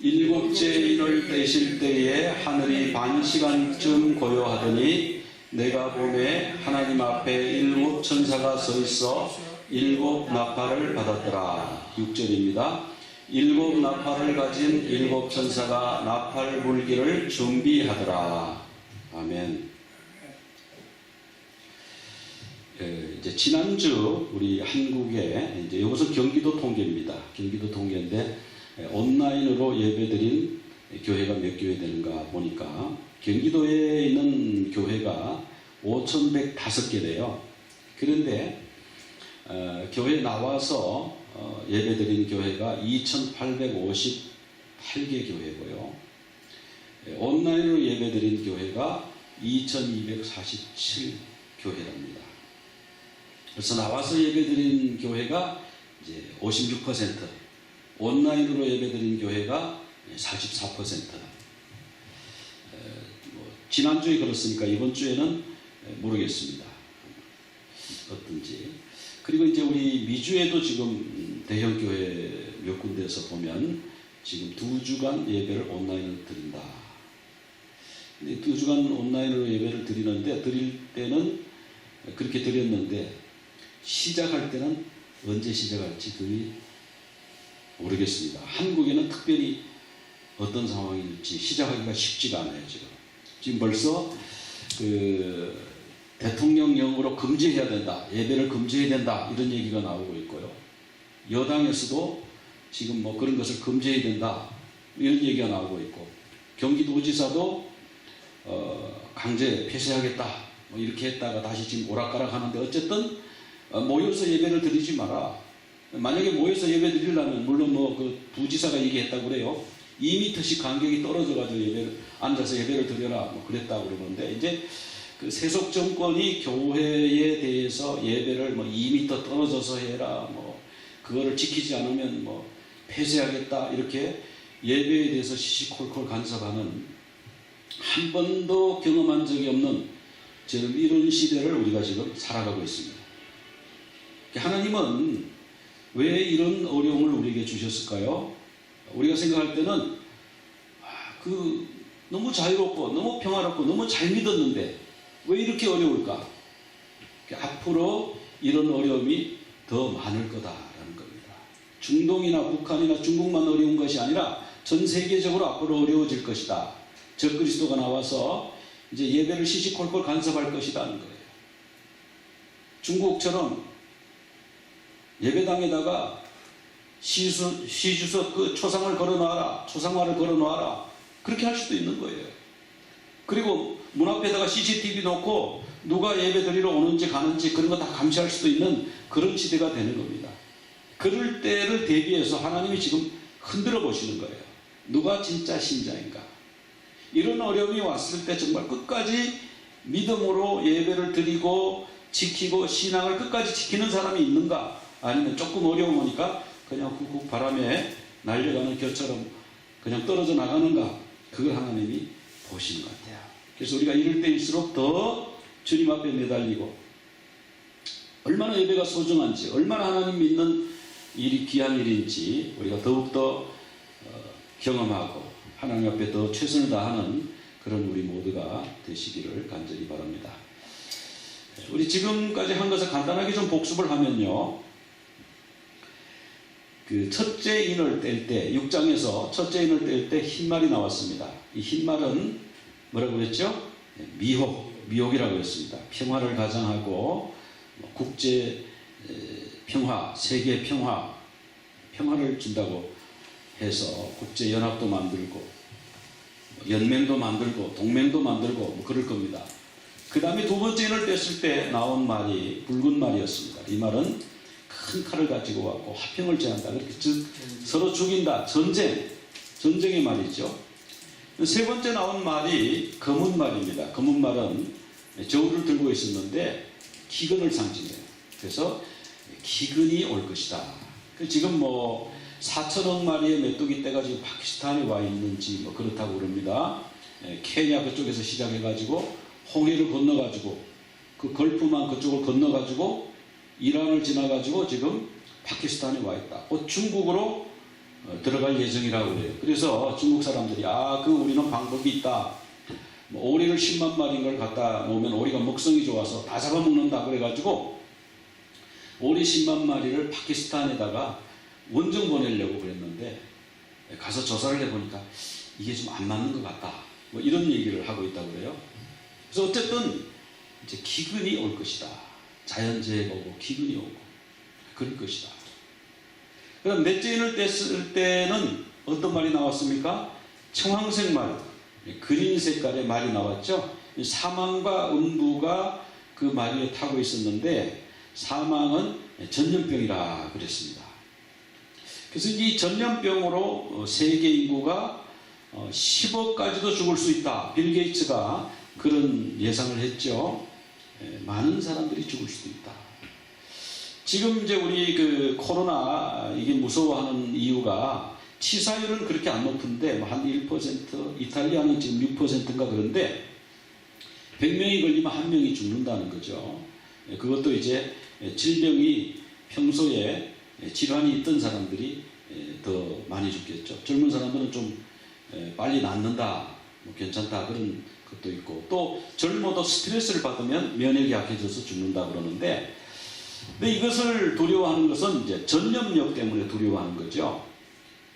일곱째 인을 떼실 때에 하늘이 반 시간쯤 고요하더니 내가 보매 하나님 앞에 일곱 천사가 서 있어 일곱 나팔을 받았더라. 6절입니다. 일곱 나팔을 가진 일곱 천사가 나팔 불기를 준비하더라. 아멘. 이제 지난주 우리 한국에 이제 이것은 경기도 통계입니다. 경기도 통계인데 온라인으로 예배드린 교회가 몇 교회 되는가 보니까 경기도에 있는 교회가 5,105개래요. 그런데 교회 나와서 예배드린 교회가 2,858개 교회고요. 온라인으로 예배드린 교회가 2,247 교회랍니다. 그래서 나와서 예배드린 교회가 이제 56%, 온라인으로 예배드린 교회가 44%. 지난주에 그렇으니까 이번 주에는 모르겠습니다. 어떤지. 그리고 이제 우리 미주에도 지금 대형 교회 몇 군데에서 보면 지금 2주간 예배를 온라인으로 드린다. 근데 2주간 온라인으로 예배를 드리는데 드릴 때는 그렇게 드렸는데 시작할 때는 언제 시작할지 그게 모르겠습니다. 한국에는 특별히 어떤 상황일지 시작하기가 쉽지가 않아요. 지금 벌써 그 대통령령으로 금지해야 된다, 예배를 금지해야 된다 이런 얘기가 나오고 있고요. 여당에서도 지금 뭐 그런 것을 금지해야 된다 이런 얘기가 나오고 있고, 경기도지사도 강제 폐쇄하겠다 뭐 이렇게 했다가 다시 지금 오락가락 하는데 어쨌든 모여서 예배를 드리지 마라. 만약에 모여서 예배 드리려면 물론 뭐 그 부지사가 얘기했다고 그래요. 2m씩 간격이 떨어져가지고 앉아서 예배를 드려라 뭐 그랬다고 그러는데, 이제 그 세속 정권이 교회에 대해서 예배를 뭐 2m 떨어져서 해라 뭐 그거를 지키지 않으면 뭐 폐쇄하겠다 이렇게 예배에 대해서 시시콜콜 간섭하는, 한 번도 경험한 적이 없는 지금 이런 시대를 우리가 지금 살아가고 있습니다. 하나님은 왜 이런 어려움을 우리에게 주셨을까요? 우리가 생각할 때는 너무 자유롭고 너무 평화롭고 너무 잘 믿었는데 왜 이렇게 어려울까? 앞으로 이런 어려움이 더 많을 거다라는 겁니다. 중동이나 북한이나 중국만 어려운 것이 아니라 전 세계적으로 앞으로 어려워질 것이다. 적그리스도가 나와서 이제 예배를 시시콜콜 간섭할 것이라는 거예요. 중국처럼 예배당에다가 시주석 그 초상을 걸어놔라, 초상화를 걸어놔라 그렇게 할 수도 있는 거예요. 그리고 문 앞에다가 CCTV 놓고 누가 예배 드리러 오는지 가는지 그런 거 다 감시할 수도 있는 그런 시대가 되는 겁니다. 그럴 때를 대비해서 하나님이 지금 흔들어 보시는 거예요. 누가 진짜 신자인가? 이런 어려움이 왔을 때 정말 끝까지 믿음으로 예배를 드리고 지키고 신앙을 끝까지 지키는 사람이 있는가? 아니면 조금 어려움 오니까 그냥 훅훅 바람에 날려가는 겨처럼 그냥 떨어져 나가는가? 그걸 하나님이 보시는 것 같아요. 그래서 우리가 이럴 때일수록 더 주님 앞에 매달리고, 얼마나 예배가 소중한지, 얼마나 하나님 믿는 일이 귀한 일인지 우리가 더욱더 경험하고 하나님 앞에 더 최선을 다하는 그런 우리 모두가 되시기를 간절히 바랍니다. 우리 지금까지 한 것을 간단하게 좀 복습을 하면요, 그 첫째 인을 뗄 때 6장에서 첫째 인을 뗄 때 흰말이 나왔습니다. 이 흰말은 뭐라고 그랬죠? 미혹이라고 했습니다. 평화를 가장하고 국제 평화, 세계 평화를 준다고 해서 국제 연합도 만들고 연맹도 만들고 동맹도 만들고 뭐 그럴 겁니다. 그 다음에 두 번째 인을 뗐을 때 나온 말이 붉은 말이었습니다. 이 말은 큰 칼을 가지고 왔고 화평을 제한다. 그렇게 서로 죽인다. 전쟁의 말이죠. 세 번째 나온 말이 검은 말입니다. 검은 말은 저울을 들고 있었는데 기근을 상징해요. 그래서 기근이 올 것이다. 지금 뭐 4천억 마리의 메뚜기 떼가 지금 파키스탄에 와 있는지 뭐 그렇다고 그럽니다. 케냐 그쪽에서 시작해가지고 홍해를 건너가지고 그 걸프만 그쪽을 건너가지고 이란을 지나가지고 지금 파키스탄에 와 있다. 곧 중국으로 들어갈 예정이라고 해요. 그래서 중국 사람들이 우리는 방법이 있다. 뭐 오리를 10만 마리인 걸 갖다 놓으면 오리가 먹성이 좋아서 다 잡아먹는다 그래가지고 오리 10만 마리를 파키스탄에다가 원정 보내려고 그랬는데 가서 조사를 해보니까 이게 좀 안 맞는 것 같다. 뭐 이런 얘기를 하고 있다고 그래요. 그래서 어쨌든 이제 기근이 올 것이다. 자연재해가 오고 기근이 오고 그럴 것이다. 그럼 넷째 인을 뗐을 때는 어떤 말이 나왔습니까? 청황색 말, 그린 색깔의 말이 나왔죠. 사망과 음부가 그 말 위에 타고 있었는데 사망은 전염병이라 그랬습니다. 그래서 이 전염병으로 세계 인구가 10억까지도 죽을 수 있다. 빌 게이츠가 그런 예상을 했죠. 많은 사람들이 죽을 수도 있다. 지금 이제 우리 그 코로나 이게 무서워하는 이유가 치사율은 그렇게 안 높은데 한 1%, 이탈리아는 지금 6%인가 그런데 100명이 걸리면 1명이 죽는다는 거죠. 그것도 이제 질병이 평소에 질환이 있던 사람들이 더 많이 죽겠죠. 젊은 사람들은 좀 빨리 낫는다, 뭐 괜찮다 그런 것도 있고 또 젊어도 스트레스를 받으면 면역이 약해져서 죽는다 그러는데 근데 이것을 두려워하는 것은 이제 전염력 때문에 두려워하는 거죠.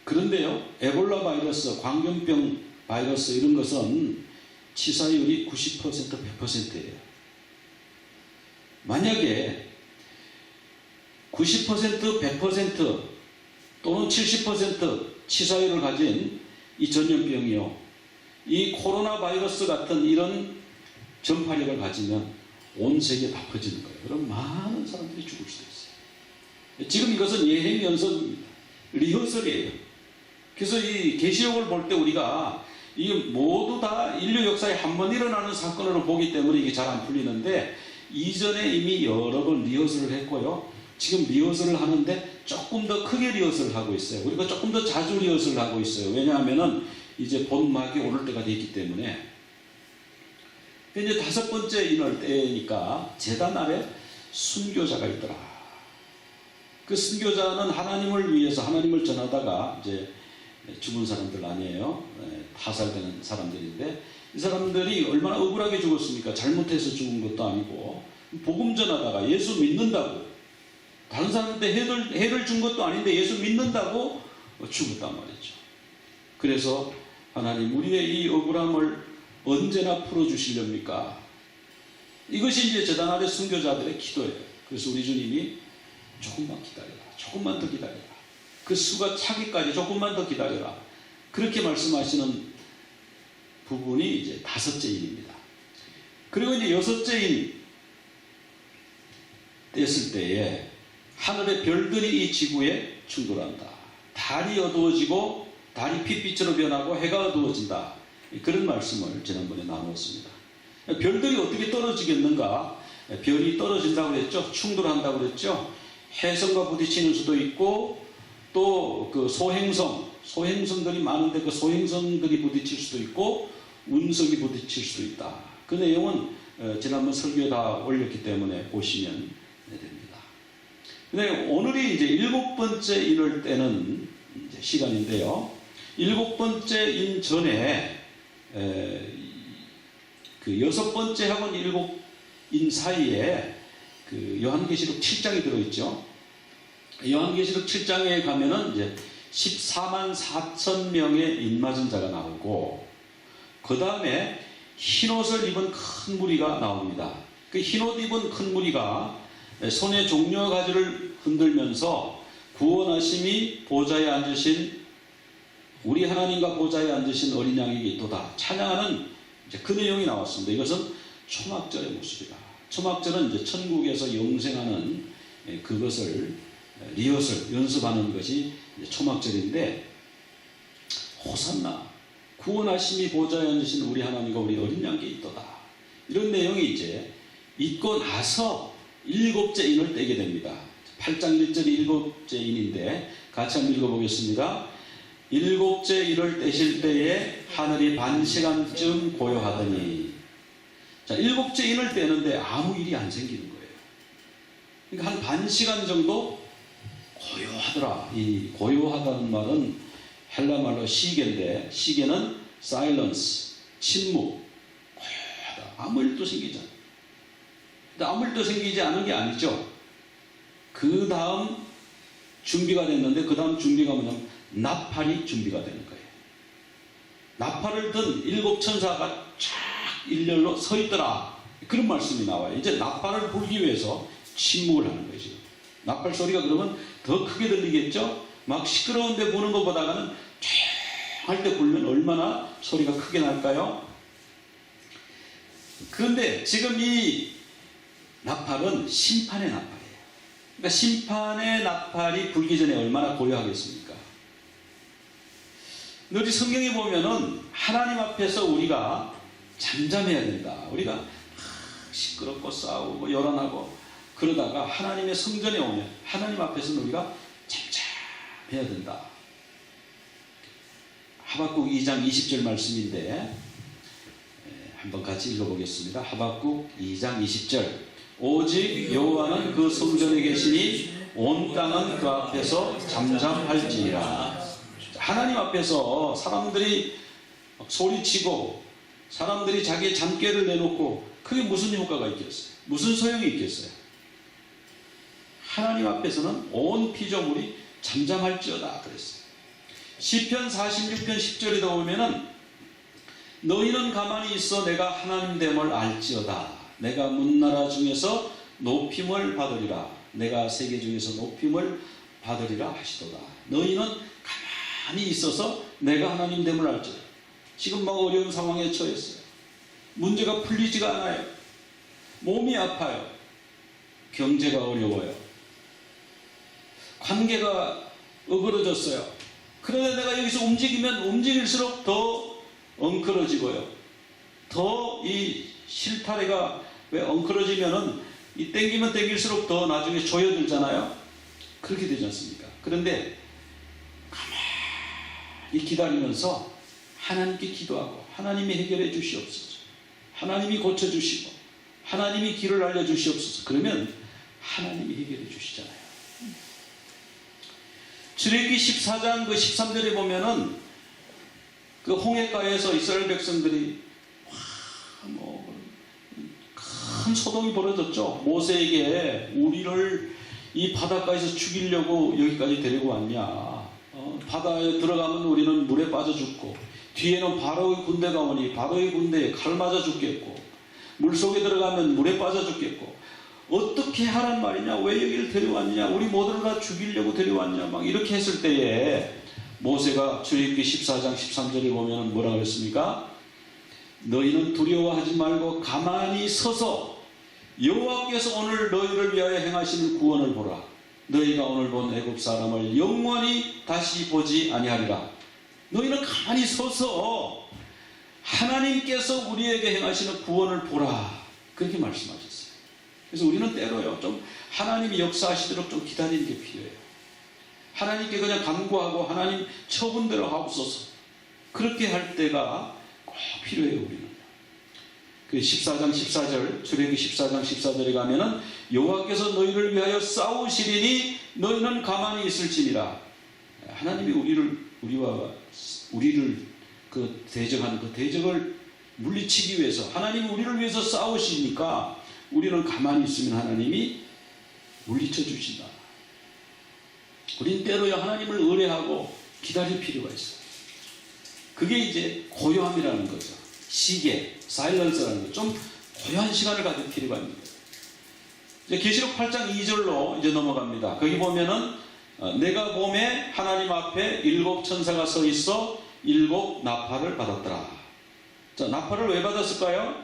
그런데요, 에볼라 바이러스, 광견병 바이러스 이런 것은 치사율이 90%, 100%예요. 만약에 90%, 100% 또는 70% 치사율을 가진 이 전염병이요, 이 코로나 바이러스 같은 이런 전파력을 가지면 온 세계에 다 퍼지는 거예요. 그럼 많은 사람들이 죽을 수도 있어요. 지금 이것은 예행 연습입니다. 리허설이에요. 그래서 이 계시록을 볼 때 우리가 이게 모두 다 인류 역사에 한 번 일어나는 사건으로 보기 때문에 이게 잘 안 풀리는데 이전에 이미 여러 번 리허설을 했고요. 지금 리허설을 하는데 조금 더 크게 리허설을 하고 있어요. 우리가 조금 더 자주 리허설을 하고 있어요. 왜냐하면은 이제 본막이 오를 때가 됐기 때문에. 이제 5번째 인월 때니까 제단 아래 순교자가 있더라. 그 순교자는 하나님을 위해서 하나님을 전하다가 이제 죽은 사람들 아니에요. 타살되는 사람들인데 이 사람들이 얼마나 억울하게 죽었습니까? 잘못해서 죽은 것도 아니고 복음 전하다가 예수 믿는다고 다른 사람한테 해를 준 것도 아닌데 예수 믿는다고 죽었단 말이죠. 그래서 하나님 우리의 이 억울함을 언제나 풀어주시렵니까? 이것이 이제 제단 아래 순교자들의 기도예요. 그래서 우리 주님이 조금만 기다려라. 조금만 더 기다려라. 그 수가 차기까지 조금만 더 기다려라. 그렇게 말씀하시는 부분이 이제 5째 인입니다. 그리고 이제 6째 인 뗐을 때에 하늘의 별들이 이 지구에 충돌한다. 달이 어두워지고 달이 핏빛으로 변하고 해가 어두워진다. 그런 말씀을 지난번에 나누었습니다. 별들이 어떻게 떨어지겠는가? 별이 떨어진다고 그랬죠. 충돌한다고 그랬죠. 해성과 부딪히는 수도 있고 또 그 소행성들이 많은데 그 소행성들이 부딪힐 수도 있고 운석이 부딪힐 수도 있다. 그 내용은 지난번 설교에 다 올렸기 때문에 보시면 됩니다. 근데 오늘이 이제 7번째 인을 떼는 이제 시간인데요. 7번째 인 전에 그 6번째 하고 7인 사이에 그 요한계시록 7장이 들어있죠. 요한계시록 7장에 가면은 이제 14만 4천 명의 인맞은 자가 나오고 그 다음에 흰옷을 입은 큰 무리가 나옵니다. 그 흰옷 입은 큰 무리가 손에 종려 가지를 흔들면서 구원하심이 보좌에 앉으신 우리 하나님과 보좌에 앉으신 어린 양에게 있도다. 찬양하는 이제 그 내용이 나왔습니다. 이것은 초막절의 모습이다. 초막절은 이제 천국에서 영생하는 그것을 리허설, 연습하는 것이 초막절인데 호산나 구원하심이 보좌에 앉으신 우리 하나님과 우리 어린 양에게 있도다. 이런 내용이 이제 있고 나서 7째 인을 떼게 됩니다. 8장 1절이 7째 인인데 같이 한번 읽어보겠습니다. 7째 인을 떼실 때에 하늘이 반 시간쯤 고요하더니 자, 7째 인을 떼는데 아무 일이 안 생기는 거예요. 그러니까 한 반 시간 정도 고요하더라. 이 고요하다는 말은 헬라 말로 시게인데, 시게는 silence, 침묵, 고요하다. 아무 일도 생기지 않아. 근데 아무 일도 생기지 않은 게 아니죠. 그 다음 준비가 됐는데, 그 다음 준비가 뭐냐면 나팔이 준비가 되는 거예요. 나팔을 든 7 천사가 쫙 일렬로 서 있더라. 그런 말씀이 나와요. 이제 나팔을 불기 위해서 침묵을 하는 거예요. 지금 나팔 소리가 그러면 더 크게 들리겠죠? 막 시끄러운데 부는 것보다는 조용할 때 불면 얼마나 소리가 크게 날까요? 그런데 지금 이 나팔은 심판의 나팔이에요. 그러니까 심판의 나팔이 불기 전에 얼마나 고요하겠습니까? 우리 성경에 보면은 하나님 앞에서 우리가 잠잠해야 된다. 우리가 시끄럽고 싸우고 요란하고 그러다가 하나님의 성전에 오면 하나님 앞에서는 우리가 잠잠해야 된다. 하박국 2장 20절 말씀인데 한번 같이 읽어보겠습니다. 하박국 2장 20절. 오직 여호와는 그 성전에 계시니 온 땅은 그 앞에서 잠잠할지니라. 하나님 앞에서 사람들이 소리치고 사람들이 자기의 잠결을 내놓고 그게 무슨 효과가 있겠어요? 무슨 소용이 있겠어요? 하나님 앞에서는 온 피조물이 잠잠할지어다 그랬어요. 시편 46편 10절에 보면은 너희는 가만히 있어 내가 하나님 됨을 알지어다. 내가 문나라 중에서 높임을 받으리라. 내가 세계 중에서 높임을 받으리라 하시도다. 너희는 가만히 있어서 내가 하나님 됨을 알지어다. 지금 막 어려운 상황에 처했어요. 문제가 풀리지가 않아요. 몸이 아파요. 경제가 어려워요. 관계가 어그러졌어요. 그런데 내가 여기서 움직이면 움직일수록 더 엉클어지고요. 더 이 실타래가 왜 엉클어지면은 이 땡기면 땡길수록 더 나중에 조여들잖아요. 그렇게 되지 않습니까? 그런데 가만히 기다리면서 하나님께 기도하고 하나님이 해결해 주시옵소서. 하나님이 고쳐주시고 하나님이 길을 알려주시옵소서. 그러면 하나님이 해결해 주시잖아요. 출애굽기 14장 그 13절에 보면은 그 홍해가에서 이스라엘 백성들이 큰 소동이 벌어졌죠. 모세에게 우리를 이 바닷가에서 죽이려고 여기까지 데리고 왔냐. 바다에 들어가면 우리는 물에 빠져 죽고 뒤에는 바로의 군대가 오니 바로의 군대에 칼 맞아 죽겠고 물속에 들어가면 물에 빠져 죽겠고 어떻게 하란 말이냐. 왜 여기를 데려왔냐. 우리 모두를 다 죽이려고 데려왔냐. 막 이렇게 했을 때에 모세가 출애굽기 14장 13절에 보면 뭐라고 했습니까? 너희는 두려워하지 말고 가만히 서서 여호와께서 오늘 너희를 위하여 행하시는 구원을 보라. 너희가 오늘 본 애굽 사람을 영원히 다시 보지 아니하리라. 너희는 가만히 서서 하나님께서 우리에게 행하시는 구원을 보라. 그렇게 말씀하셨어요. 그래서 우리는 때로요 좀 하나님이 역사하시도록 좀 기다리는 게 필요해요. 하나님께 그냥 간구하고 하나님 처분대로 하옵소서. 그렇게 할 때가 꼭 필요해요. 우리는 그 14장 14절 출애굽기 14장 14절에 가면은 여호와께서 너희를 위하여 싸우시리니 너희는 가만히 있을지니라. 하나님이 우리를 그 대적하는 그 대적을 물리치기 위해서 하나님이 우리를 위해서 싸우시니까 우리는 가만히 있으면 하나님이 물리쳐 주신다. 우린 때로야 하나님을 의뢰하고 기다릴 필요가 있어요. 그게 이제 고요함이라는 거죠. 시계, 사일런스라는 거. 좀 고요한 시간을 가질 필요가 있는 거예요. 이제 계시록 8장 2절로 이제 넘어갑니다. 거기 보면은 내가 봄에 하나님 앞에 7 천사가 서 있어 7 나팔을 받았더라. 자, 나팔을 왜 받았을까요?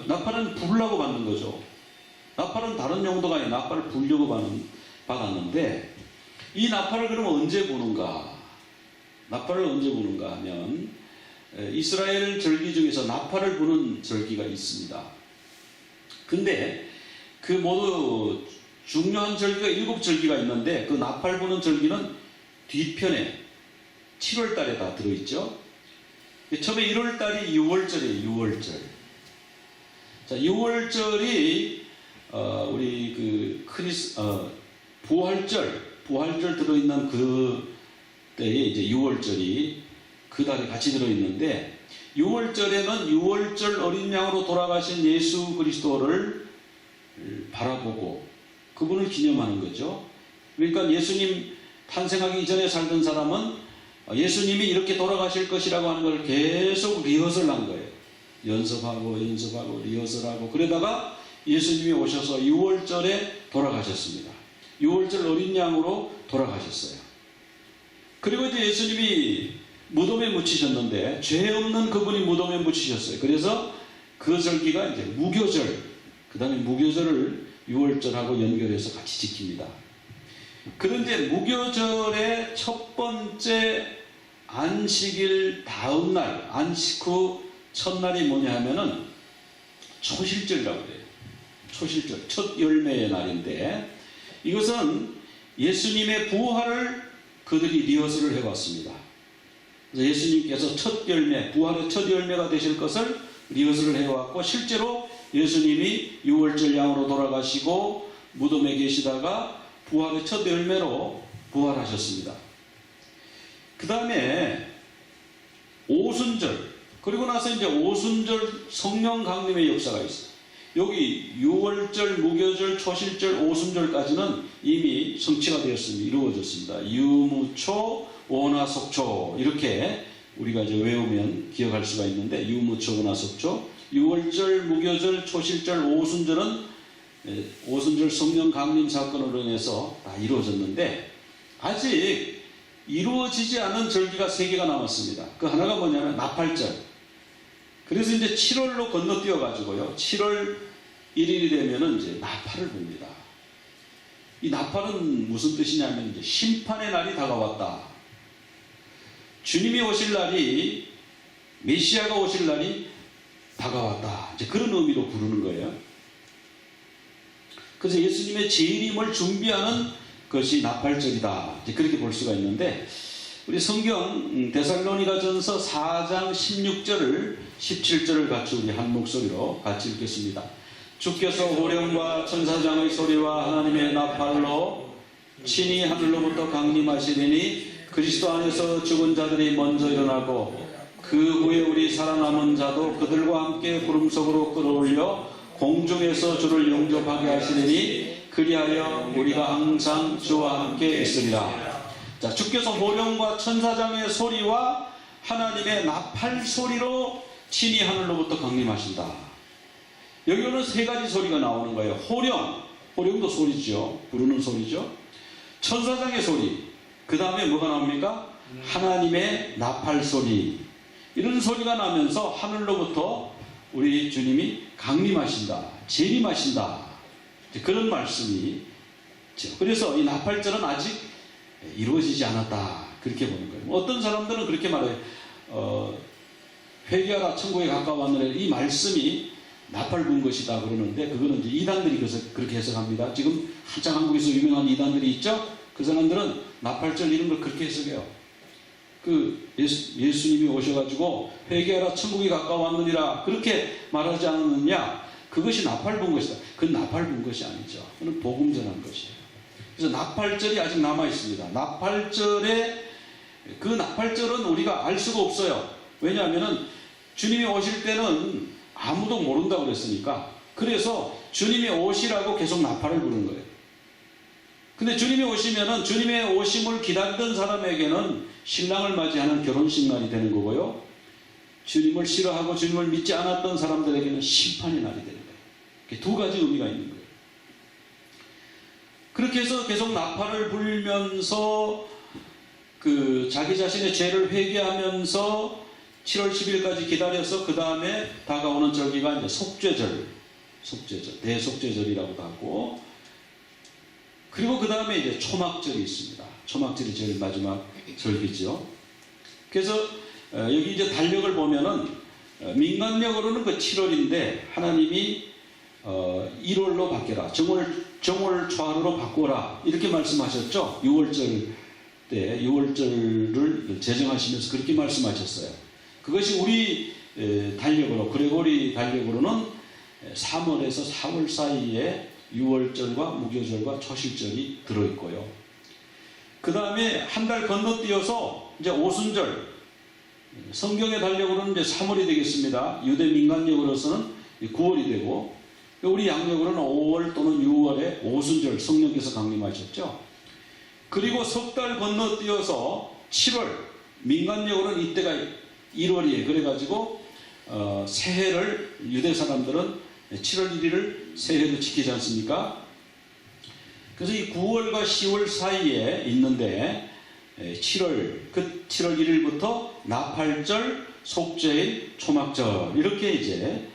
나팔은 부르려고 받는 거죠. 나팔은 다른 용도가 아니라 나팔을 부르려고 받았는데 이 나팔을 그러면 언제 부는가? 나팔을 언제 부는가 하면 이스라엘 절기 중에서 나팔을 부는 절기가 있습니다. 근데 그 모두 중요한 절기가 7절기가 있는데 그 나팔 부는 절기는 뒤편에 7월 달에 다 들어있죠. 처음에 1월 달이 6월절이에요. 6월절. 자, 6월절이 우리 부활절 들어있는 그 때에 이제 6월절이 그 달에 같이 들어있는데 6월절에는 6월절 어린 양으로 돌아가신 예수 그리스도를 바라보고 그분을 기념하는 거죠. 그러니까 예수님 탄생하기 이전에 살던 사람은 예수님이 이렇게 돌아가실 것이라고 하는 걸 계속 리허설 한 거예요. 연습하고 리허설하고 그러다가 예수님이 오셔서 6월절에 돌아가셨습니다. 6월절 어린 양으로 돌아가셨어요. 그리고 이제 예수님이 무덤에 묻히셨는데 죄 없는 그분이 무덤에 묻히셨어요. 그래서 그 절기가 이제 무교절, 그 다음에 무교절을 6월절하고 연결해서 같이 지킵니다. 그런데 무교절의 첫 번째 안식일 다음 날, 안식 후 첫날이 뭐냐 하면은 초실절이라고 해요. 초실절, 첫 열매의 날인데 이것은 예수님의 부활을 그들이 리허설을 해왔습니다. 그래서 예수님께서 첫 열매, 부활의 첫 열매가 되실 것을 리허설을 해왔고 실제로 예수님이 6월절 양으로 돌아가시고 무덤에 계시다가 부활의 첫 열매로 부활하셨습니다. 그 다음에 오순절, 그리고 나서 이제 오순절 성령 강림의 역사가 있어요. 여기 6월절, 무교절, 초실절, 오순절까지는 이미 성취가 되었습니다. 이루어졌습니다. 유무초, 오나속초 이렇게 우리가 이제 외우면 기억할 수가 있는데 유무초, 오나속초, 6월절, 무교절, 초실절, 오순절은 오순절 성령 강림 사건으로 인해서 다 이루어졌는데 아직 이루어지지 않은 절기가 3개가 남았습니다. 그 하나가 뭐냐면 나팔절. 그래서 이제 7월로 건너뛰어 가지고요. 7월 1일이 되면은 이제 나팔을 봅니다. 이 나팔은 무슨 뜻이냐면 이제 심판의 날이 다가왔다. 주님이 오실 날이, 메시아가 오실 날이 다가왔다. 이제 그런 의미로 부르는 거예요. 그래서 예수님의 재림을 준비하는 것이 나팔절이다. 이제 그렇게 볼 수가 있는데 우리 성경 데살로니가전서 4장 16절을 17절을 같이 우리 한 목소리로 같이 읽겠습니다. 주께서 호령과 천사장의 소리와 하나님의 나팔로 친히 하늘로부터 강림하시리니 그리스도 안에서 죽은 자들이 먼저 일어나고 그 후에 우리 살아남은 자도 그들과 함께 구름 속으로 끌어올려 공중에서 주를 영접하게 하시리니 그리하여 우리가 항상 주와 함께 있으리라. 자, 주께서 호령과 천사장의 소리와 하나님의 나팔 소리로 친히 하늘로부터 강림하신다. 여기로는 3가지 소리가 나오는 거예요. 호령도 소리죠. 부르는 소리죠. 천사장의 소리, 그 다음에 뭐가 나옵니까? 하나님의 나팔 소리. 이런 소리가 나면서 하늘로부터 우리 주님이 강림하신다, 재림하신다. 그런 말씀이 있죠. 그래서 이 나팔절은 아직 이루어지지 않았다. 그렇게 보는 거예요. 어떤 사람들은 그렇게 말해요. 회개하라 천국에 가까웠느라 이 말씀이 나팔 부은 것이다 그러는데 그거는 이제 이단들이 그렇게 해석합니다. 지금 한창 한국에서 유명한 이단들이 있죠. 그 사람들은 나팔절 이런 걸 그렇게 해석해요. 그 예수님이 오셔가지고 회개하라 천국이 가까웠느니라 그렇게 말하지 않았느냐. 그것이 나팔 부은 것이다. 그건 나팔 부은 것이 아니죠. 그건 복음 전한 것이에요. 그래서 나팔절이 아직 남아 있습니다. 그 나팔절은 우리가 알 수가 없어요. 왜냐하면은 주님이 오실 때는 아무도 모른다고 그랬으니까. 그래서 주님이 오시라고 계속 나팔을 부는 거예요. 근데 주님이 오시면은 주님의 오심을 기다리던 사람에게는 신랑을 맞이하는 결혼식 날이 되는 거고요. 주님을 싫어하고 주님을 믿지 않았던 사람들에게는 심판의 날이 되는 거예요. 이렇게 2가지 의미가 있는 거예요. 그렇게 해서 계속 나팔을 불면서 자기 자신의 죄를 회개하면서 7월 10일까지 기다려서 그 다음에 다가오는 절기가 이제 속죄절, 대속죄절이라고도 하고, 그리고 그 다음에 이제 초막절이 있습니다. 초막절이 제일 마지막 절기죠. 그래서 여기 이제 달력을 보면은 민간력으로는 그 7월인데 하나님이 1월로 바뀌라, 정월 초하루로 바꾸라 이렇게 말씀하셨죠. 6월절 때 6월절을 제정하시면서 그렇게 말씀하셨어요. 그것이 우리 달력으로, 그레고리 달력으로는 3월에서 4월 사이에 유월절과 무교절과 초실절이 들어있고요. 그 다음에 한 달 건너뛰어서 이제 오순절, 성경에 달력으로는 이제 3월이 되겠습니다. 유대 민간력으로서는 9월이 되고, 우리 양력으로는 5월 또는 6월에 오순절 성령께서 강림하셨죠. 그리고 석 달 건너뛰어서 7월, 민간력으로는 이때가 1월이에요. 그래가지고 새해를 유대 사람들은 7월 1일을 새해로 지키지 않습니까? 그래서 이 9월과 10월 사이에 있는데 7월 1일부터 나팔절, 속죄일, 초막절 이렇게 이제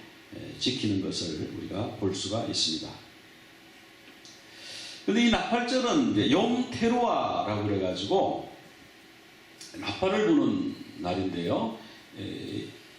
지키는 것을 우리가 볼 수가 있습니다. 그런데 이 나팔절은 이제 용테루아라고 그래가지고 나팔을 부는 날인데요.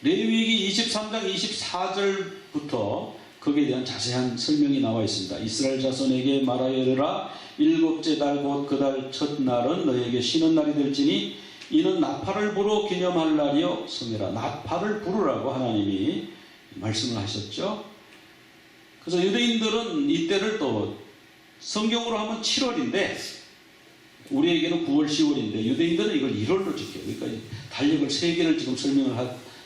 레위기 23장 24절부터 거기에 대한 자세한 설명이 나와 있습니다. 이스라엘 자손에게 말하여 이르라. 일곱째 달 곧 그 달 첫날은 너에게 쉬는 날이 될지니 이는 나팔을 불어 기념할 날이요 성회라. 나팔을 부르라고 하나님이 말씀을 하셨죠. 그래서 유대인들은 이때를 또 성경으로 하면 7월인데 우리에게는 9월, 10월인데 유대인들은 이걸 1월로 지켜요. 그러니까 달력을 3개를 지금 설명을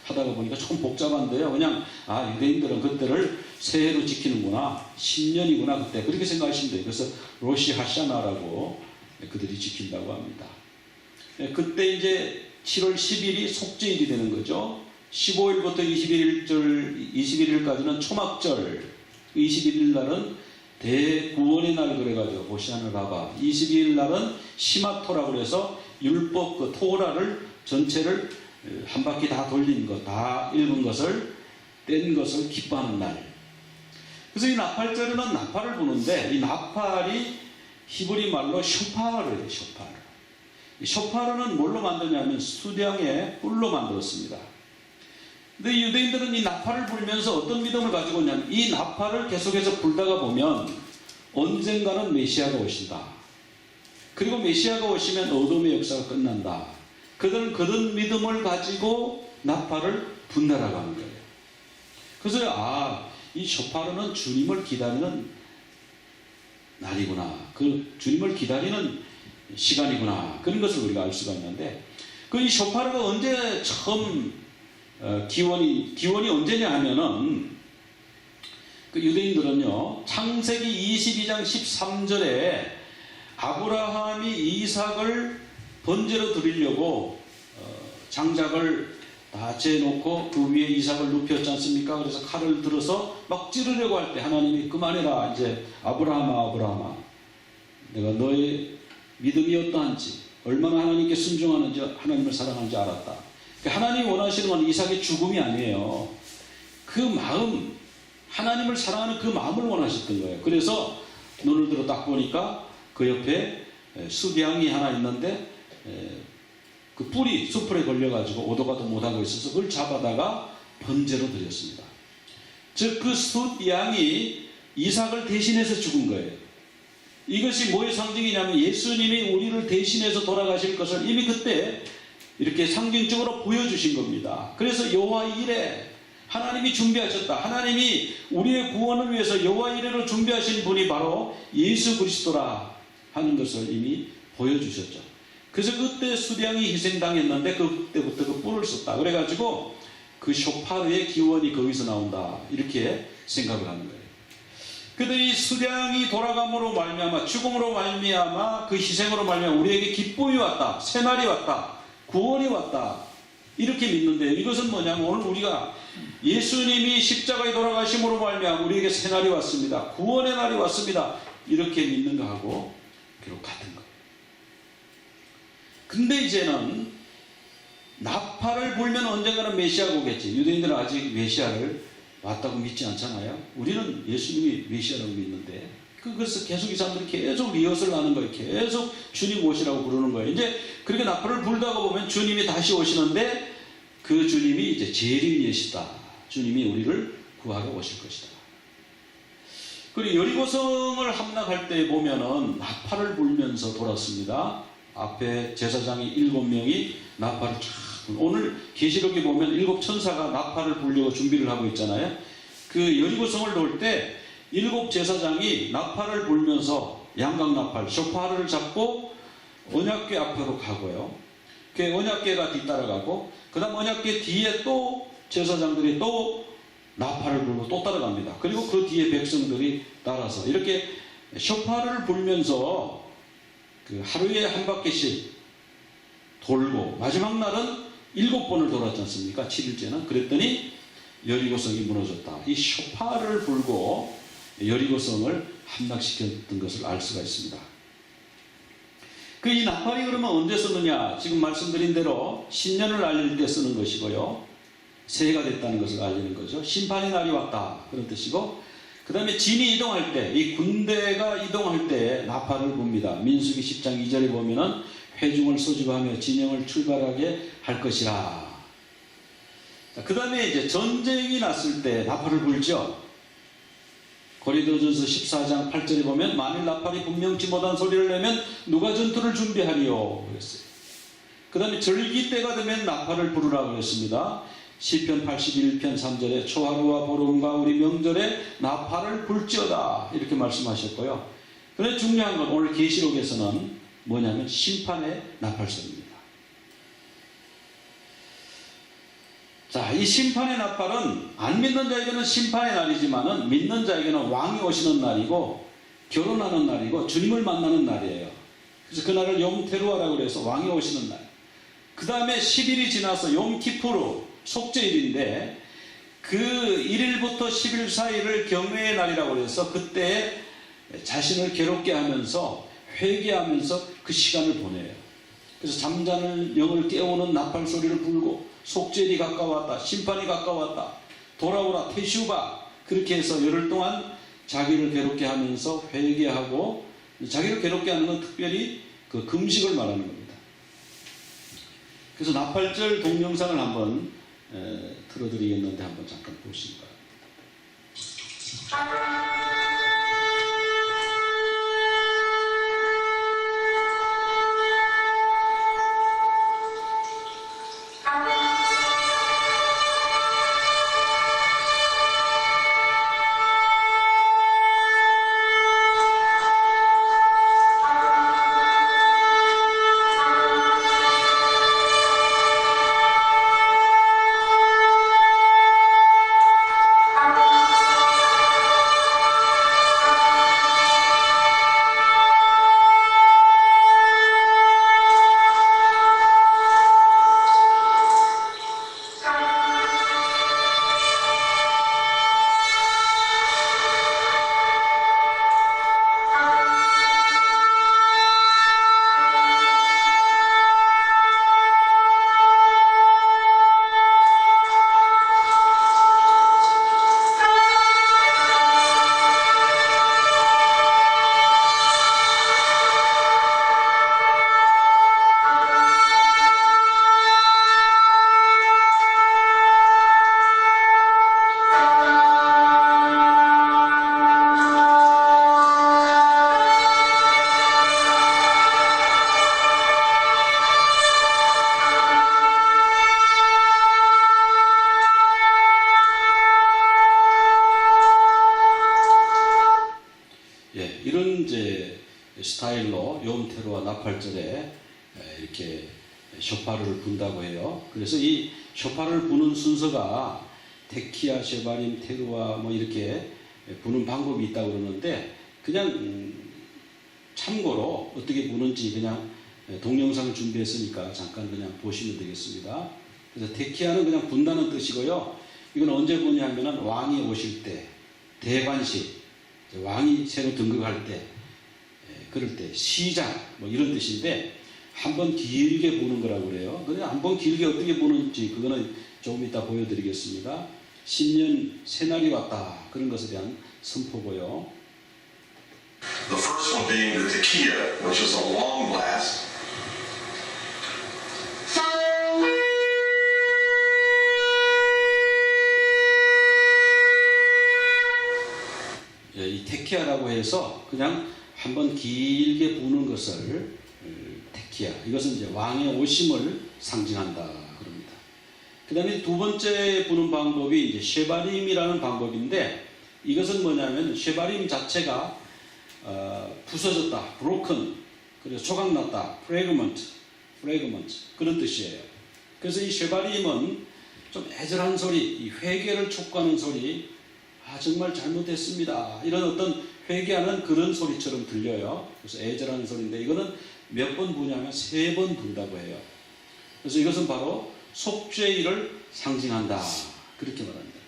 하다가 보니까 좀 복잡한데요. 그냥 유대인들은 그때를 새해로 지키는구나, 신년이구나 그때 그렇게 생각하시면 돼요. 그래서 로시 하샤나라고 그들이 지킨다고 합니다. 그때 이제 7월 10일이 속죄일이 되는 거죠. 15일부터 21일까지는 초막절, 21일 날은 대구원의 날 그래가지고 호시아나 라바, 22일 날은 시마토라고 그래서 율법 그 토라를 전체를 한 바퀴 다 돌린 것, 다 읽은 것을 뗀 것을 기뻐하는 날. 그래서 이 나팔절에는 나팔을 부는데 이 나팔이 히브리 말로 쇼파르예요. 쇼파르. 이 쇼파르는 뭘로 만드냐면 수량의 뿔로 만들었습니다. 근데 유대인들은 이 나팔을 불면서 어떤 믿음을 가지고 있냐면 이 나팔을 계속해서 불다가 보면 언젠가는 메시아가 오신다. 그리고 메시아가 오시면 어둠의 역사가 끝난다. 그들은 그런 믿음을 가지고 나팔을 분다라고 하는 거예요. 그래서 이 쇼파르는 주님을 기다리는 날이구나. 그 주님을 기다리는 시간이구나. 그런 것을 우리가 알 수가 있는데 그 이 쇼파르가 언제 처음 기원이 언제냐 하면은 그 유대인들은요 창세기 22장 13절에 아브라함이 이삭을 번제로 드리려고 장작을 다 재놓고 그 위에 이삭을 눕혔지 않습니까? 그래서 칼을 들어서 막 찌르려고 할 때 하나님이 그만해라. 이제 아브라함아 내가 너의 믿음이 어떠한지 얼마나 하나님께 순종하는지 하나님을 사랑하는지 알았다. 하나님이 원하시는 건 이삭의 죽음이 아니에요. 그 마음, 하나님을 사랑하는 그 마음을 원하셨던 거예요. 그래서 눈을 들어 딱 보니까 그 옆에 숫양이 하나 있는데 그 뿔이 수풀에 걸려가지고 오도가도 못하고 있어서 그걸 잡아다가 번제로 드렸습니다. 즉 그 숫양이 이삭을 대신해서 죽은 거예요. 이것이 뭐의 상징이냐면 예수님이 우리를 대신해서 돌아가실 것을 이미 그때 이렇게 상징적으로 보여주신 겁니다. 그래서 여호와 이레 하나님이 준비하셨다. 하나님이 우리의 구원을 위해서 여호와 이레로 준비하신 분이 바로 예수 그리스도라 하는 것을 이미 보여주셨죠. 그래서 그때 수량이 희생당했는데 그때부터 그 뿔을 썼다. 그래가지고 그 쇼파르의 기원이 거기서 나온다. 이렇게 생각을 하는 거예요. 그런데 이 수량이 돌아감으로 말미암아 죽음으로 말미암아 그 희생으로 말미암아 우리에게 기쁨이 왔다. 새날이 왔다. 구원이 왔다. 이렇게 믿는데 이것은 뭐냐면 오늘 우리가 예수님이 십자가에 돌아가심으로 말미암아 우리에게 새날이 왔습니다. 구원의 날이 왔습니다. 이렇게 믿는 거하고 비록 같은 거예요. 근데 이제는 나팔을 불면 언젠가는 메시아가 오겠지. 유대인들은 아직 메시아를 왔다고 믿지 않잖아요. 우리는 예수님이 메시아라고 믿는데 그래서 계속 이 사람들이 계속 리허설을 하는 거예요. 계속 주님 오시라고 부르는 거예요. 이제 그렇게 나팔을 불다가 보면 주님이 다시 오시는데 그 주님이 이제 재림 예시다. 주님이 우리를 구하러 오실 것이다. 그리고 여리고성을 함락할 때 보면은 나팔을 불면서 돌았습니다. 앞에 제사장이 7명이 나팔을 오늘 계시록에 보면 7 천사가 나팔을 불려고 준비를 하고 있잖아요. 그 여리고성을 놓을 때 일곱 제사장이 나팔을 불면서 양각나팔, 쇼파를 잡고 언약궤 앞으로 가고요. 그 언약궤가 뒤따라가고 그 다음 언약궤 뒤에 또 제사장들이 또 나팔을 불고 또 따라갑니다. 그리고 그 뒤에 백성들이 따라서 이렇게 쇼파를 불면서 그 하루에 한 바퀴씩 돌고 마지막 날은 7번을 돌았지 않습니까? 7일째는. 그랬더니 여리고성이 무너졌다. 이 쇼파를 불고 여리고성을 함락시켰던 것을 알 수가 있습니다. 그 이 나팔이 그러면 언제 쓰느냐? 지금 말씀드린 대로 신년을 알릴 때 쓰는 것이고요. 새해가 됐다는 것을 알리는 거죠. 심판의 날이 왔다 그런 뜻이고, 그 다음에 진이 이동할 때, 이 군대가 이동할 때 나팔을 붑니다. 민수기 10장 2절에 보면은 회중을 소집하며 진영을 출발하게 할 것이라. 그 다음에 이제 전쟁이 났을 때 나팔을 불죠. 고린도전서 14장 8절에 보면 만일 나팔이 분명치 못한 소리를 내면 누가 전투를 준비하리요 그랬어요. 그 다음에 절기 때가 되면 나팔을 부르라고 그랬습니다. 시편 81편 3절에 초하루와 보름과 우리 명절에 나팔을 불지어다 이렇게 말씀하셨고요. 그런데 중요한 건 오늘 계시록에서는 뭐냐면 심판의 나팔소리입니다. 자, 이 심판의 나팔은 안 믿는 자에게는 심판의 날이지만은 믿는 자에게는 왕이 오시는 날이고 결혼하는 날이고 주님을 만나는 날이에요. 그래서 그날을 용테루아라고 해서 왕이 오시는 날. 그 다음에 10일이 지나서 용키푸르 속죄일인데 그 1일부터 10일 사이를 경외의 날이라고 해서 그때 자신을 괴롭게 하면서 회개하면서 그 시간을 보내요. 그래서 잠자는 영을 깨우는 나팔 소리를 불고 속죄일이 가까웠다, 심판이 가까웠다, 돌아오라 테슈바 그렇게 해서 열흘 동안 자기를 괴롭게 하면서 회개하고, 자기를 괴롭게 하는 건 특별히 그 금식을 말하는 겁니다. 그래서 나팔절 동영상을 한번 틀어드리겠는데 한번 잠깐 보시기 바랍니다. 이런 이제 스타일로 용테루아 나팔절에 이렇게 쇼파를 분다고 해요. 그래서 이 쇼파를 부는 순서가 테키아, 쉐바림, 테루아 뭐 이렇게 부는 방법이 있다고 그러는데, 그냥 참고로 어떻게 부는지 그냥 동영상을 준비했으니까 잠깐 그냥 보시면 되겠습니다. 그래서 테키아는 그냥 분다는 뜻이고요. 이건 언제 부냐면은 왕이 오실 때, 대관식, 왕이 새로 등극할 때, 그럴 때, 시작 뭐 이런 뜻인데 한번 길게 부는 거라고 그래요. 근데 한번 길게 어떻게 부는지 그거는 조금 이따 보여드리겠습니다. 신년 새날이 왔다 그런 것에 대한 선포고요. The first one being the tequila, which is a long blast. 이 테키아라고 해서 그냥 한번 길게 부는 것을 테키아, 이것은 이제 왕의 오심을 상징한다 그럽니다. 그 다음에 두 번째 부는 방법이 이제 쉐바림이라는 방법인데, 이것은 뭐냐면 쉐바림 자체가 부서졌다, broken, 그래서 조각났다, fragment 그런 뜻이에요. 그래서 이 쉐바림은 좀 애절한 소리, 이 회개를 촉구하는 소리, 정말 잘못했습니다, 이런 어떤 회개하는 그런 소리처럼 들려요. 그래서 애절한 소리인데 이거는 몇 번 부냐면 3번 분다고 해요. 그래서 이것은 바로 속죄일을 상징한다, 그렇게 말합니다.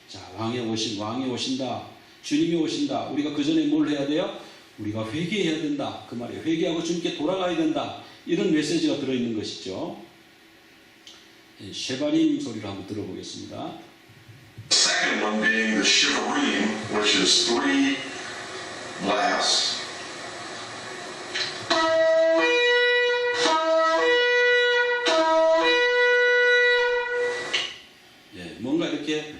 자, 왕이 오신다, 주님이 오신다. 우리가 그 전에 뭘 해야 돼요? 우리가 회개해야 된다, 그 말이에요. 회개하고 주님께 돌아가야 된다, 이런 메시지가 들어있는 것이죠. 쉐바림 소리를 한번 들어보겠습니다. The second one being the shivarim, which is 3 blasts. 뭔가 이렇게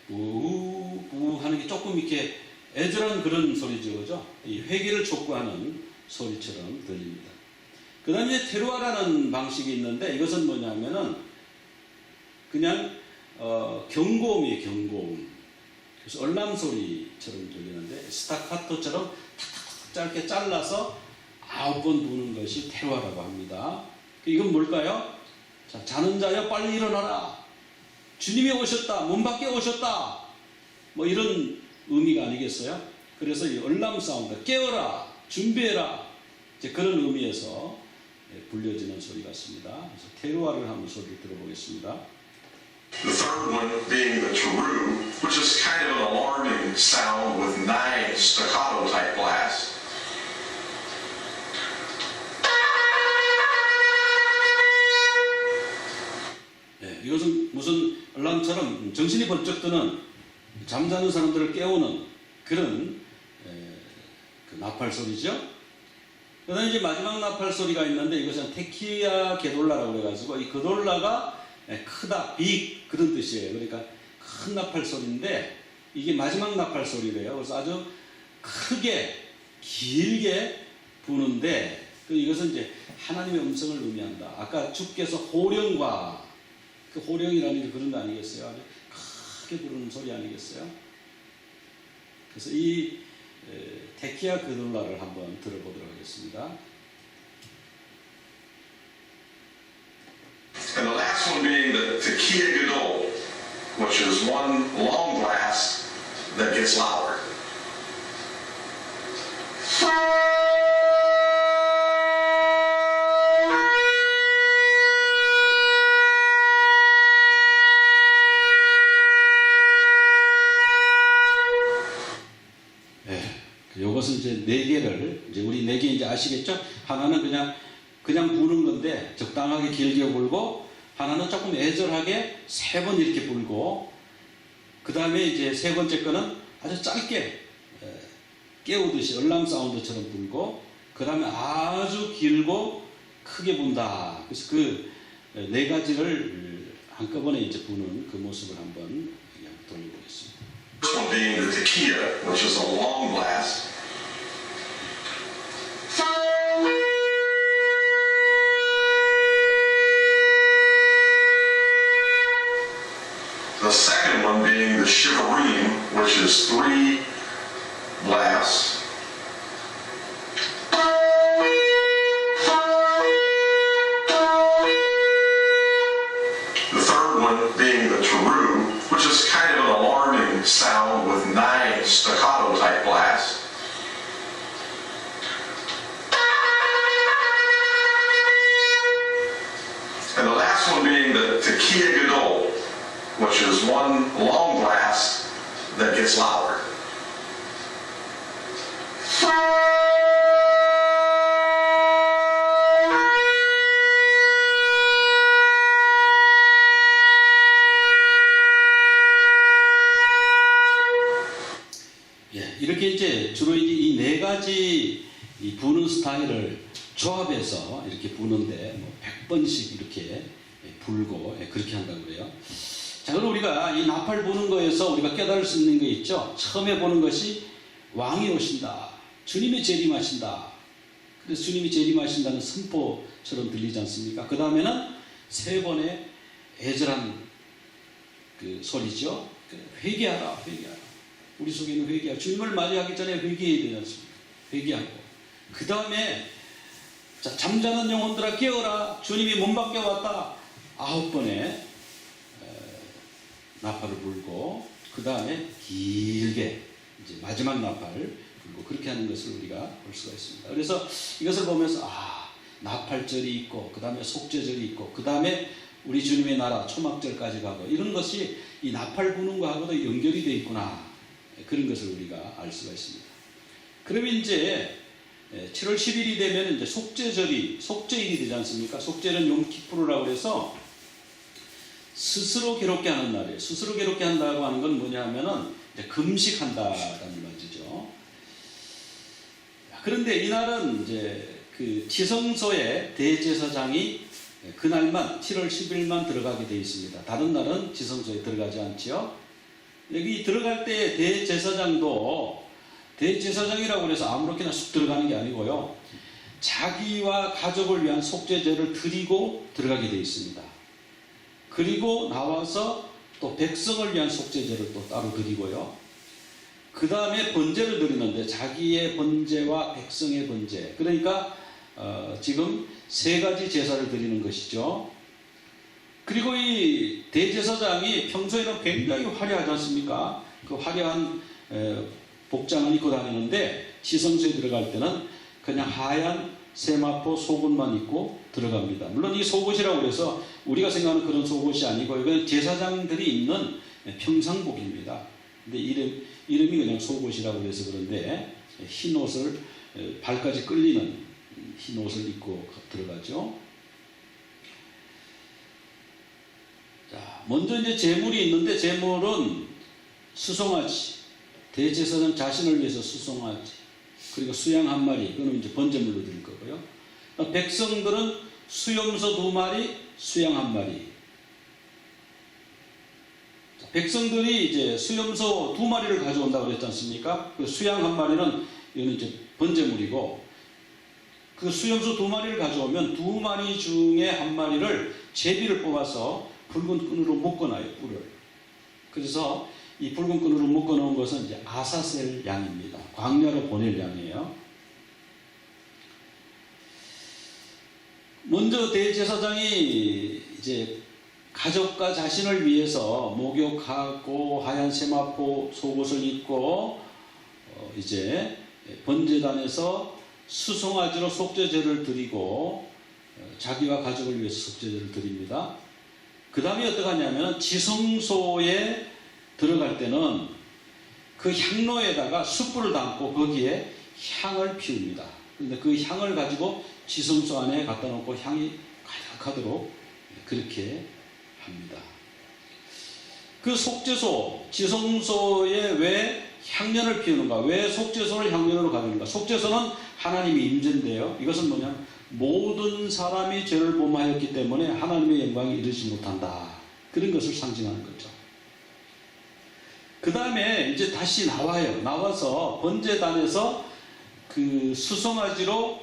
부부 하는 게 조금 이렇게 애절한 그런 소리죠, 그죠? 이 회개를 촉구하는 소리처럼 들립니다. 그 다음에 테루아라는 방식이 있는데 이것은 뭐냐면은 그냥 경고음이에요, 경고음. 그래서 얼람 소리처럼 들리는데 스타카토처럼 탁탁탁 짧게 잘라서 9번 부는 것이 테루아라고 합니다. 이건 뭘까요? 자, 자는 자여 빨리 일어나라, 주님이 오셨다, 문 밖에 오셨다, 뭐 이런 의미가 아니겠어요? 그래서 이 얼람 사운드, 깨어라, 준비해라, 이제 그런 의미에서 불려지는 소리 같습니다. 그래서 테루아를 한번 소리를 들어보겠습니다. The third one being the teru, which is kind of an alarming sound with 9 staccato type blasts. 이것은 무슨 알람처럼 정신이 번쩍 드는, 잠자는 사람들을 깨우는 그런 그 나팔 소리죠. 그 다음에 이제 마지막 나팔 소리가 있는데 이것은 테키야 게돌라라고 그래가지고 이 게돌라가 크다, 빅, 그런 뜻이에요. 그러니까 큰 나팔 소리인데 이게 마지막 나팔 소리래요. 그래서 아주 크게, 길게 부는데 이것은 이제 하나님의 음성을 의미한다. 아까 주께서 호령과, 그 호령이라는 게 그런 거 아니겠어요? 아주 크게 부르는 소리 아니겠어요? 그래서 이 테키야 게돌라를 한번 들어보도록 하겠습니다. And the last one being the tekiya gadol, which is 1 long blast that gets louder. 이것은 이제 4개를, 이제 우리 4개 이제 아시겠죠? 하나는 그냥 부는 건데 적당하게 길게 불고, 하나는 조금 애절하게 3번 이렇게 불고, 그 다음에 이제 3번째 거는 아주 짧게 깨우듯이 얼람 사운드처럼 불고, 그 다음에 아주 길고 크게 분다. 그래서 그 4가지를 한꺼번에 이제 부는 그 모습을 한번 돌려보겠습니다. First one being the tekiya, which is a long blast. The second one being the shivarim, which is 3 blasts. The third one being the teru, which is kind of an alarming sound with 9 staccato type blasts. And the last one being the tekiya gadol, which is 1 long blast that gets louder. 이렇게 이제 주로 이 4가지 이 부는 스타일을 조합해서 이렇게 부는데 뭐 100번씩 이렇게 불고 그렇게 한다고 그래요. 자, 그럼 우리가 이 나팔 부는 거에서 우리가 깨달을 수 있는 게 있죠. 처음에 보는 것이 왕이 오신다, 주님이 재림하신다. 그래서 주님이 재림하신다는 선포처럼 들리지 않습니까? 그 다음에는 3번의 애절한 그 소리죠. 회개하라, 회개하라. 우리 속에 있는 회개하고, 주님을 맞이하기 전에 회개해야 되지 않습니까? 회개하고, 그 다음에 잠자는 영혼들아 깨어라, 주님이 문 밖에 왔다. 9번의 나팔을 불고, 그 다음에 길게 이제 마지막 나팔 불고, 그렇게 하는 것을 우리가 볼 수가 있습니다. 그래서 이것을 보면서 나팔절이 있고, 그 다음에 속죄절이 있고, 그 다음에 우리 주님의 나라 초막절까지 가고, 이런 것이 이 나팔 부는 거하고도 연결이 되어 있구나, 그런 것을 우리가 알 수가 있습니다. 그러면 이제 7월 10일이 되면 이제 속죄일이 되지 않습니까? 속죄는 용키푸르라고 해서 스스로 괴롭게 하는 날이에요. 스스로 괴롭게 한다고 하는 건 뭐냐 하면은 이제 금식한다라는 말이죠. 그런데 이날은 이제 그 지성소에 대제사장이 그날만 7월 10일만 들어가게 되어 있습니다. 다른 날은 지성소에 들어가지 않지요. 여기 들어갈 때 대제사장이라고 해서 아무렇게나 쑥 들어가는 게 아니고요, 자기와 가족을 위한 속죄제를 드리고 들어가게 되어 있습니다. 그리고 나와서 또 백성을 위한 속죄제를 또 따로 드리고요, 그 다음에 번제를 드리는데 자기의 번제와 백성의 번제, 그러니까 지금 3가지 제사를 드리는 것이죠. 그리고 이 대제사장이 평소에는 굉장히 화려하지 않습니까? 그 화려한 복장을 입고 다니는데 지성소에 들어갈 때는 그냥 하얀 세마포 속옷만 입고 들어갑니다. 물론 이 속옷이라고 해서 우리가 생각하는 그런 속옷이 아니고, 이건 제사장들이 입는 평상복입니다. 근데 이름이 그냥 속옷이라고 해서 그런데, 흰 옷을, 발까지 끌리는 흰 옷을 입고 들어가죠. 자, 먼저 이제 제물이 있는데, 제물은 수송아지, 대제사장 자신을 위해서 수송아지, 그리고 수양 1마리, 그거는 이제 번제물로 드릴 거고요. 백성들은 수염소 2마리, 수양 1마리. 백성들이 이제 수염소 2마리를 가져온다고 그랬지 않습니까? 그 수양 1마리는 이거는 이제 번제물이고, 그 수염소 2마리를 가져오면 2마리 중에 1마리를 제비를 뽑아서 붉은 끈으로 묶어놔요, 뿔을. 그래서 이 붉은 끈으로 묶어놓은 것은 이제 아사셀 양입니다. 광야로 보낼 양이에요. 먼저 대제사장이 이제 가족과 자신을 위해서 목욕하고 하얀 세마포 속옷을 입고 이제 번제단에서 수송아지로 속죄제를 드리고 자기와 가족을 위해서 속죄제를 드립니다. 그 다음에 어떻게 하냐면 지성소에 들어갈 때는 그 향로에다가 숯불을 담고 거기에 향을 피웁니다. 그런데 그 향을 가지고 지성소 안에 갖다 놓고 향이 가득하도록 그렇게 합니다. 그 속죄소, 지성소에 왜 향년을 피우는가? 왜 속죄소를 향년으로 가두는가? 속죄소는 하나님의 임재인데요, 이것은 뭐냐면 모든 사람이 죄를 범하였기 때문에 하나님의 영광에 이르지 못한다, 그런 것을 상징하는 거죠. 그 다음에 이제 다시 나와서 번제단에서 그 수송아지로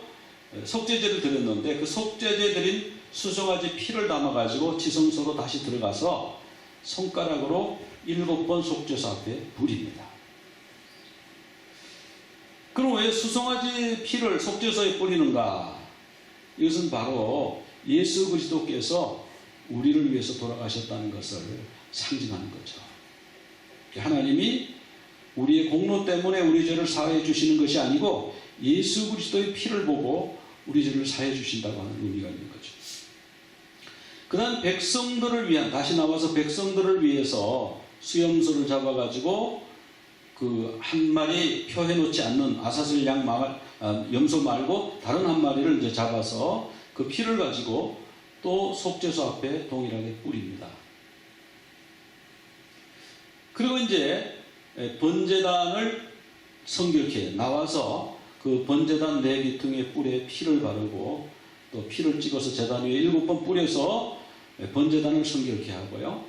속죄제를 드렸는데, 그 속죄제 드린 수송아지 피를 담아가지고 지성소로 다시 들어가서 손가락으로 7번 속죄소 앞에 부립니다. 그럼 왜 수송아지 피를 속죄소에 뿌리는가? 이것은 바로 예수 그리스도께서 우리를 위해서 돌아가셨다는 것을 상징하는 거죠. 하나님이 우리의 공로 때문에 우리 죄를 사하여 주시는 것이 아니고 예수 그리스도의 피를 보고 우리 죄를 사하여 주신다고 하는 의미가 있는 거죠. 그 다음 백성들을 위한, 다시 나와서 백성들을 위해서 수염소를 잡아가지고 그 1마리 표해놓지 않는 아사슬 양 염소 말고 다른 1마리를 이제 잡아서 그 피를 가지고 또 속죄소 앞에 동일하게 뿌립니다. 그리고 이제 번제단을 성결케 나와서 그 번제단 내귀퉁의 뿔에 피를 바르고 또 피를 찍어서 제단 위에 7번 뿌려서 번제단을 성결케 하고요.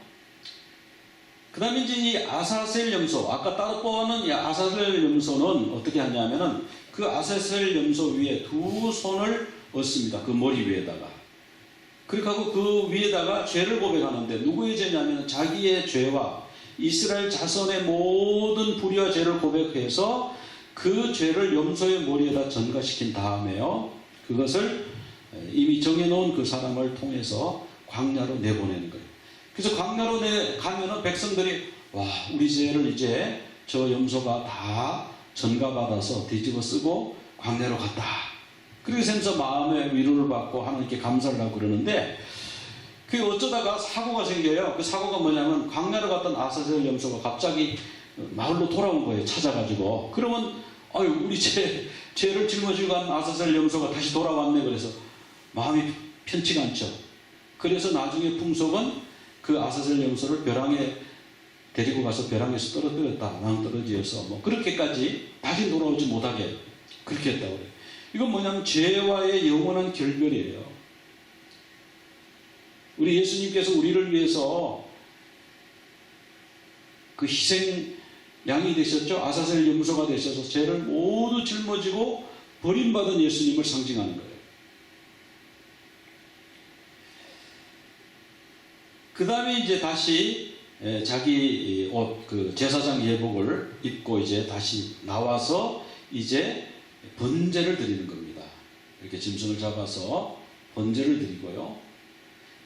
그 다음에 이제 이 아사셀 염소, 아까 따로 뽑아놓은 이 아사셀 염소는 어떻게 하냐면은 그 아사셀 염소 위에 2손을 얹습니다. 그 머리 위에다가. 그렇게 하고 그 위에다가 죄를 고백하는데, 누구의 죄냐면 자기의 죄와 이스라엘 자손의 모든 불의와 죄를 고백해서 그 죄를 염소의 머리에다 전가시킨 다음에요. 그것을 이미 정해놓은 그 사람을 통해서 광야로 내보내는 거예요. 그래서 광야로 가면은 백성들이 와, 우리 죄를 이제 저 염소가 다 전가받아서 뒤집어 쓰고 광야로 갔다. 그래서 하면서 마음의 위로를 받고 하나님께 감사를 하고 그러는데 그게 어쩌다가 사고가 생겨요. 그 사고가 뭐냐면 광야로 갔던 아사셀 염소가 갑자기 마을로 돌아온 거예요. 찾아가지고. 그러면 아유, 우리 죄를 짊어지고 간 아사셀 염소가 다시 돌아왔네. 그래서 마음이 편치가 않죠. 그래서 나중에 풍속은 그 아사셀 염소를 벼랑에 데리고 가서 벼랑에서 떨어뜨렸다. 낭떠러지여서 뭐 그렇게까지 다시 돌아오지 못하게 그렇게 했다고 그래요. 이건 뭐냐면 죄와의 영원한 결별이에요. 우리 예수님께서 우리를 위해서 그 희생 양이 되셨죠. 아사셀 염소가 되셔서 죄를 모두 짊어지고 버림받은 예수님을 상징하는 거예요. 그 다음에 이제 다시 자기 옷, 그 제사장 예복을 입고 이제 다시 나와서 이제 번제를 드리는 겁니다. 이렇게 짐승을 잡아서 번제를 드리고요.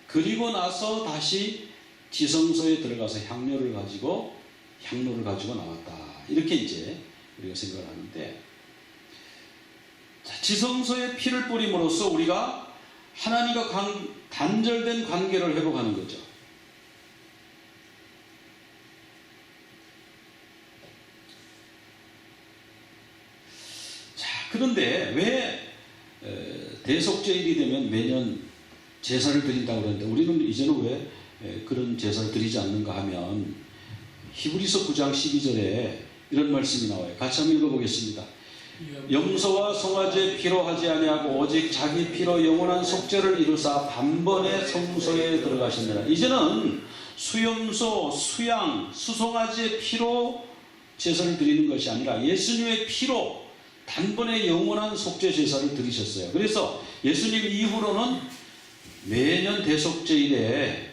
그리고 나서 다시 지성소에 들어가서 향로를 가지고 나왔다. 이렇게 이제 우리가 생각을 하는데, 지성소에 피를 뿌림으로써 우리가 하나님과 단절된 관계를 회복하는 거죠. 자, 그런데 왜 대속죄일이 되면 매년 제사를 드린다고 그러는데 우리는 이제는 왜 그런 제사를 드리지 않는가 하면 히브리서 9장 12절에 이런 말씀이 나와요. 같이 한번 읽어보겠습니다. 염소와 송아지의 피로 하지 아니하고 오직 자기 피로 영원한 속죄를 이루사 단번에 성소에 들어가시느라. 이제는 수염소, 수양, 수송아지의 피로 제사를 드리는 것이 아니라 예수님의 피로 단번에 영원한 속죄 제사를 드리셨어요. 그래서 예수님 이후로는 매년 대속죄일에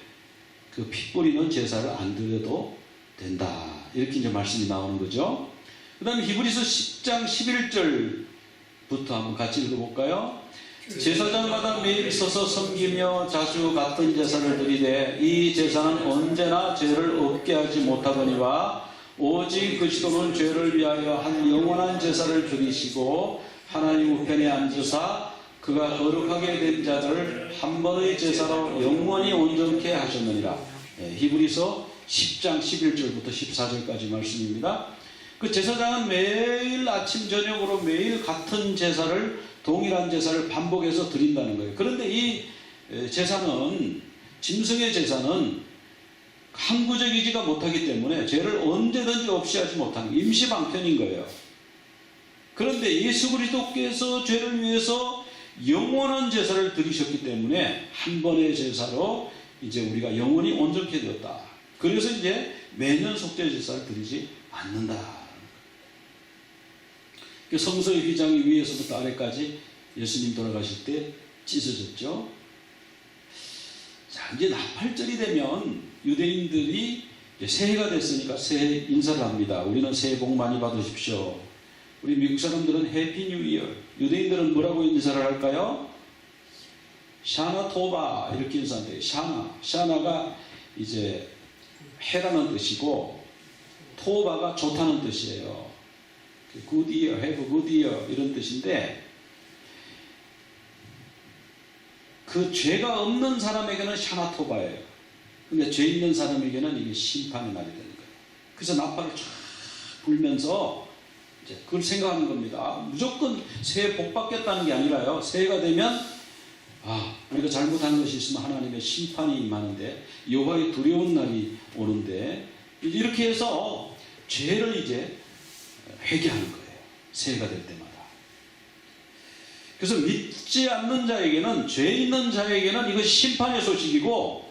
그 피 뿌리는 제사를 안 드려도 된다. 이렇게 이제 말씀이 나오는 거죠. 그 다음에 히브리서 10장 11절부터 한번 같이 읽어볼까요? 제사장마다 매일 서서 섬기며 자주 같은 제사를 드리되 이 제사는 언제나 죄를 없게 하지 못하거니와 오직 그리스도는 죄를 위하여 한 영원한 제사를 드리시고 하나님 우편에 앉으사 그가 거룩하게 된 자들을 한 번의 제사로 영원히 온전케 하셨느니라. 히브리서 10장 11절부터 14절까지 말씀입니다. 그 제사장은 매일 아침 저녁으로 매일 같은 제사를, 동일한 제사를 반복해서 드린다는 거예요. 그런데 이 제사는, 짐승의 제사는 항구적이지가 못하기 때문에 죄를 언제든지 없이 하지 못하는 임시 방편인 거예요. 그런데 예수 그리스도께서 죄를 위해서 영원한 제사를 드리셨기 때문에 한 번의 제사로 이제 우리가 영원히 온전케 되었다. 그래서 이제 매년 속죄 제사를 드리지 않는다. 성소의 휘장이 위에서부터 아래까지 예수님 돌아가실 때 찢어졌죠. 자, 이제 나팔절이 되면 유대인들이 이제 새해가 됐으니까 새해 인사를 합니다. 우리는 새해 복 많이 받으십시오. 우리 미국 사람들은 해피 뉴 이어. 유대인들은 뭐라고 인사를 할까요? 샤나 토바 이렇게 인사한대요. 샤나가 이제 해라는 뜻이고 토바가 좋다는 뜻이에요. good year, have a good year 이런 뜻인데, 그 죄가 없는 사람에게는 샤나 토바예요. 근데 죄 있는 사람에게는 이게 심판의 날이 되는 거예요. 그래서 나팔을 쫙 불면서 이제 그걸 생각하는 겁니다. 무조건 새해 복 받겠다는 게 아니라요. 새해가 되면 우리가 잘못한 것이 있으면 하나님의 심판이 임하는데, 여호와의 두려운 날이 오는데, 이렇게 해서 죄를 이제 회개하는 거예요. 새해가 될 때마다. 그래서 믿지 않는 자에게는, 죄 있는 자에게는 이것이 심판의 소식이고,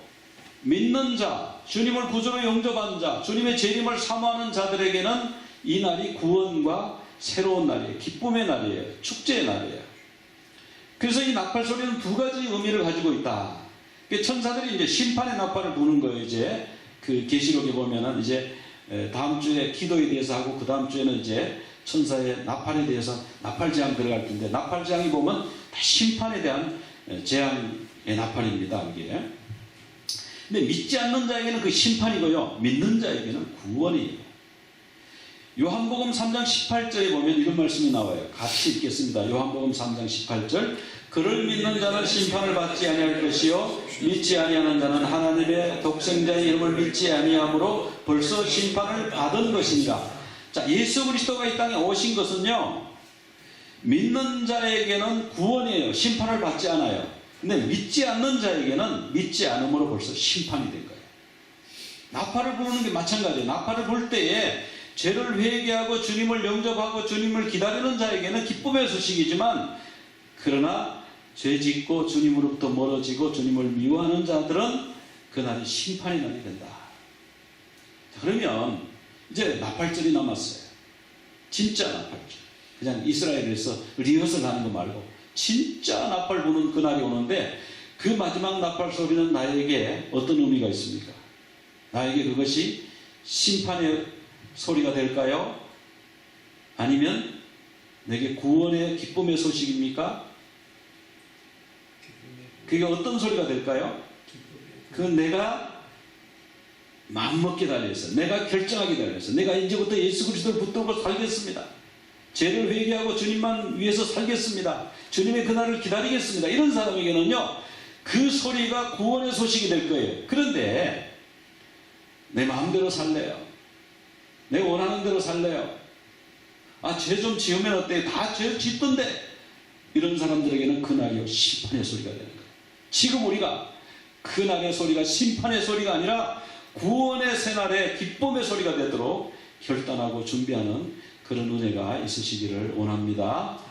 믿는 자, 주님을 구주로 영접한 자, 주님의 재림을 사모하는 자들에게는 이 날이 구원과 새로운 날이에요. 기쁨의 날이에요. 축제의 날이에요. 그래서 이 나팔 소리는 두 가지 의미를 가지고 있다. 천사들이 이제 심판의 나팔을 부는 거예요. 이제 그 계시록에 보면은 이제 다음 주에 기도에 대해서 하고 그 다음 주에는 이제 천사의 나팔에 대해서 나팔재앙 들어갈 텐데 나팔재앙이 보면 다 심판에 대한 재앙의 나팔입니다. 이게. 근데 믿지 않는 자에게는 그 심판이고요. 믿는 자에게는 구원이에요. 요한복음 3장 18절에 보면 이런 말씀이 나와요. 같이 읽겠습니다. 요한복음 3장 18절. 그를 믿는 자는 심판을 받지 아니할 것이요 믿지 아니하는 자는 하나님의 독생자의 이름을 믿지 아니하므로 벌써 심판을 받은 것이니라. 자, 예수 그리스도가 이 땅에 오신 것은요, 믿는 자에게는 구원이에요. 심판을 받지 않아요. 근데 믿지 않는 자에게는 믿지 않음으로 벌써 심판이 된 거예요. 나팔을 부르는 게 마찬가지예요. 나팔을 불 때에 죄를 회개하고 주님을 영접하고 주님을 기다리는 자에게는 기쁨의 소식이지만, 그러나 죄 짓고 주님으로부터 멀어지고 주님을 미워하는 자들은 그날이 심판의 날이 된다. 자, 그러면 이제 나팔절이 남았어요. 진짜 나팔절. 그냥 이스라엘에서 리허설 하는 거 말고 진짜 나팔 부는 그날이 오는데, 그 마지막 나팔 소리는 나에게 어떤 의미가 있습니까? 나에게 그것이 심판의 소리가 될까요? 아니면 내게 구원의 기쁨의 소식입니까? 그게 어떤 소리가 될까요? 그건 내가 마음먹게 달려있어. 내가 결정하게 달려있어. 내가 이제부터 예수 그리스도를 붙들고 살겠습니다. 죄를 회개하고 주님만 위해서 살겠습니다. 주님의 그날을 기다리겠습니다. 이런 사람에게는요, 그 소리가 구원의 소식이 될 거예요. 그런데 내 마음대로 살래요. 내 원하는 대로 살래요. 아, 죄 좀 지으면 어때? 다 죄 짓던데. 이런 사람들에게는 그날이요, 심판의 소리가 되는 거예요. 지금 우리가 그날의 소리가 심판의 소리가 아니라 구원의 새날의 기쁨의 소리가 되도록 결단하고 준비하는 그런 은혜가 있으시기를 원합니다.